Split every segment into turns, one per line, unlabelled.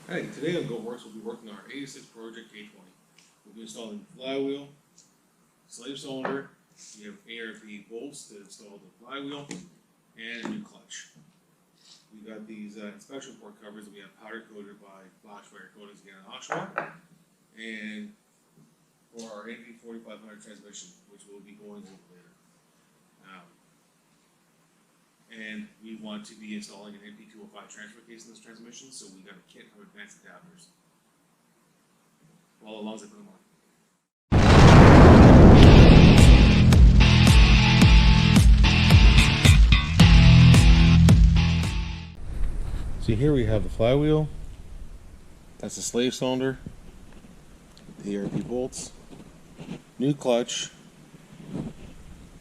Alright, today on GoWorks we'll be working on our 86 Project K20. We'll be installing the flywheel, slave cylinder, we have ARP bolts to install the flywheel, and a new clutch. We got these inspection report covers that we have powder coated by flash wire coatings again in Oshawa, and for our NV4500 transmission, which we'll be going over later. And we want to be installing an NP205 transfer case in this transmission, so we got a kit of advanced adapters. Well, as long as I put them on. So here we have the flywheel, that's the slave cylinder, the ARP bolts, new clutch,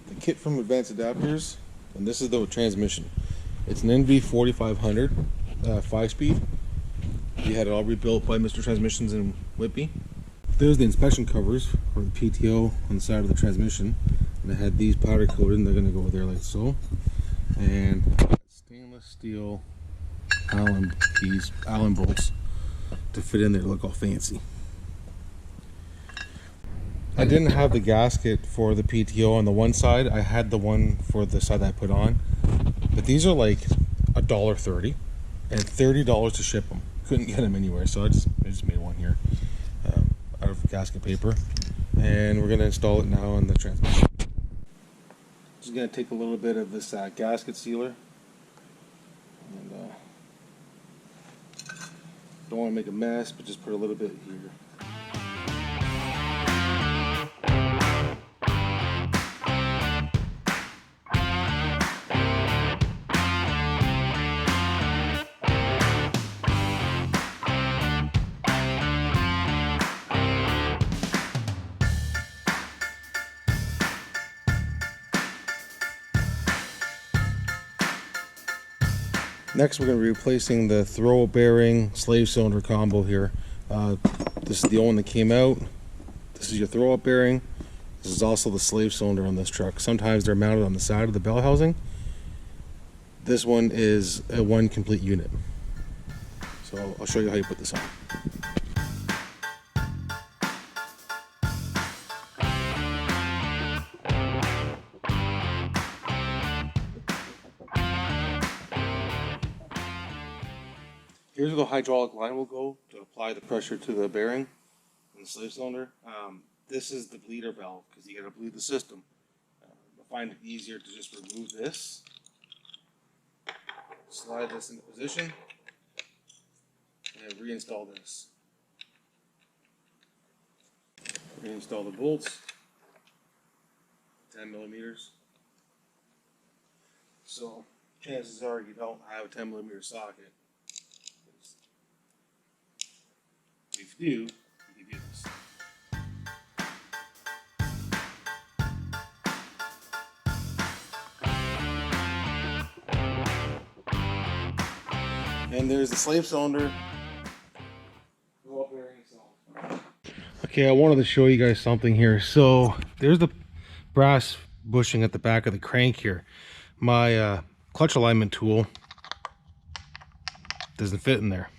the kit from Advanced Adapters, and this is the transmission. It's an NV4500 5-speed. We had it all rebuilt by Mr. Transmissions in Whitby. There's the inspection covers for the PTO on the side of the transmission, and I had these powder coated, and they're going to go there like so. And stainless steel Allen bolts to fit in there to look all fancy. I didn't have the gasket for the PTO on the one side. I had the one for the side that I put on. But these are like $1.30 and $30 to ship them. Couldn't get them anywhere, so I just made one here out of gasket paper. And we're going to install it now on the transmission. Just going to take a little bit of this gasket sealer. And don't want to make a mess, but just put a little bit here. Next, we're going to be replacing the throw bearing slave cylinder combo here. This is the old one that came out. This is your throw up bearing. This is also the slave cylinder on this truck. Sometimes they're mounted on the side of the bell housing. This one is a one complete unit. So I'll show you how you put this on. Here's where the hydraulic line will go to apply the pressure to the bearing in the slave cylinder. This is the bleeder valve because you got to bleed the system. I find it easier to just remove this, slide this into position, and reinstall this. Reinstall the bolts, 10 millimeters. So chances are you don't have a 10 millimeter socket. If you do, you can do this. And there's the slave cylinder. Okay, I wanted to show you guys something here. So there's the brass bushing at the back of the crank here. My clutch alignment tool doesn't fit in there.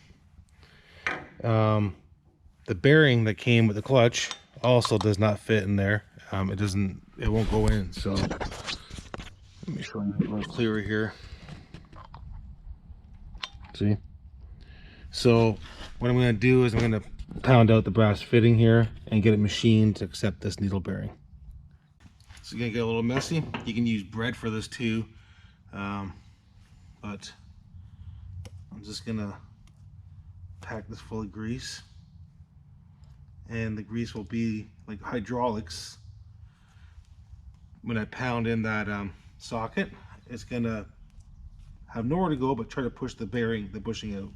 The bearing that came with the clutch also does not fit in there. It won't go in. So let me show you a little clearer here. See? So what I'm going to do is I'm going to pound out the brass fitting here and get it machined to accept this needle bearing. It's going to get a little messy. You can use bread for this too, but I'm just going to pack this full of grease. And the grease will be like hydraulics. When I pound in that socket, it's gonna have nowhere to go but try to push the bearing, the bushing out.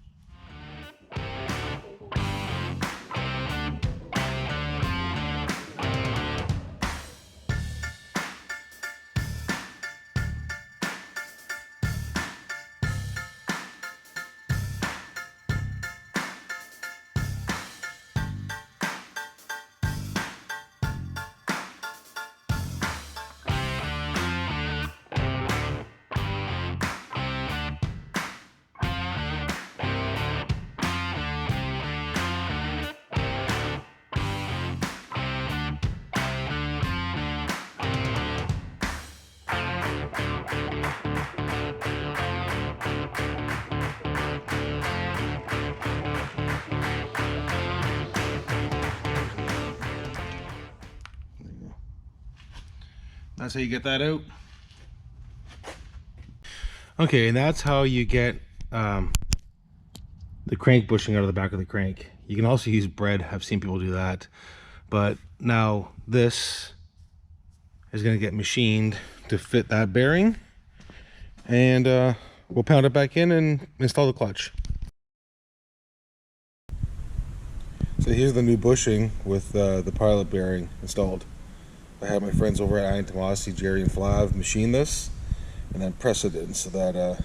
That's how you get that out. Okay, and that's how you get the crank bushing out of the back of the crank. You can also use bread. I've seen people do that. But now this is going to get machined to fit that bearing. And we'll pound it back in and install the clutch. So here's the new bushing with the pilot bearing installed. I had my friends over at Tomasi, Jerry and Flav machine this and then press it in so that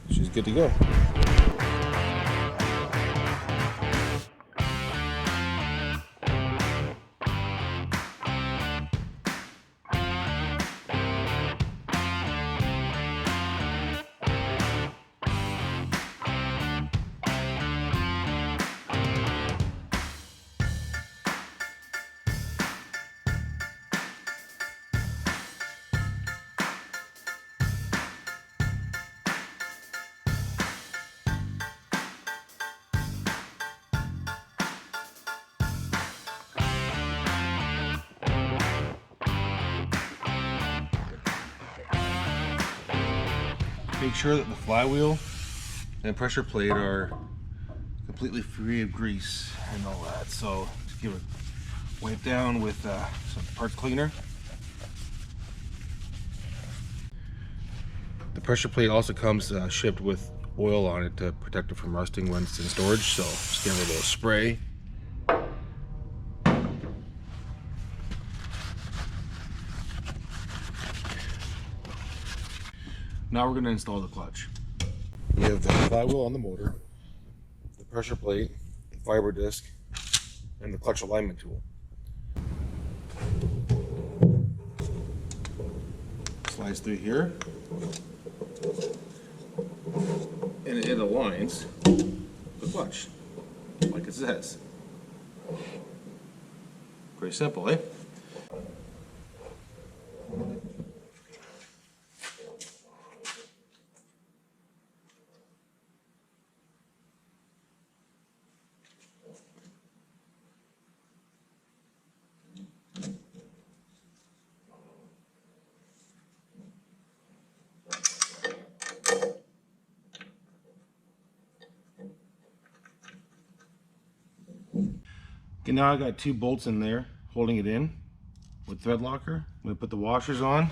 she's good to go. Make sure that the flywheel and pressure plate are completely free of grease and all that. So just give it a wipe down with some part cleaner. The pressure plate also comes shipped with oil on it to protect it from rusting when it's in storage. So just give it a little spray. Now we're going to install the clutch. We have the flywheel on the motor, the pressure plate, the fiber disc, and the clutch alignment tool. Slides through here, and it aligns the clutch, like it says. Pretty simple, eh? Okay, now I got 2 bolts in there holding it in with thread locker. I'm going to put the washers on.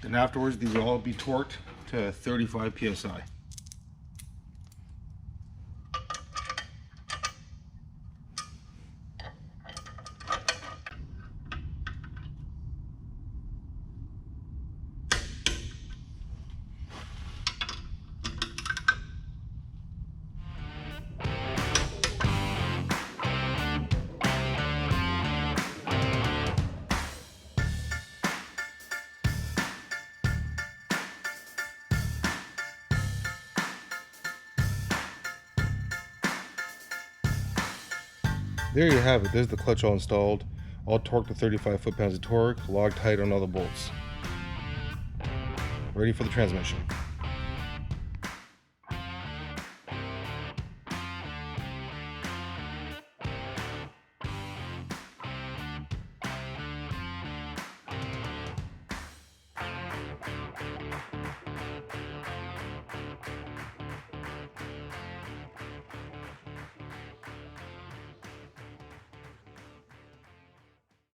Then afterwards, these will all be torqued to 35 psi. There you have it. There's the clutch all installed, all torqued to 35 foot-pounds of torque, Loctite on all the bolts. Ready for the transmission.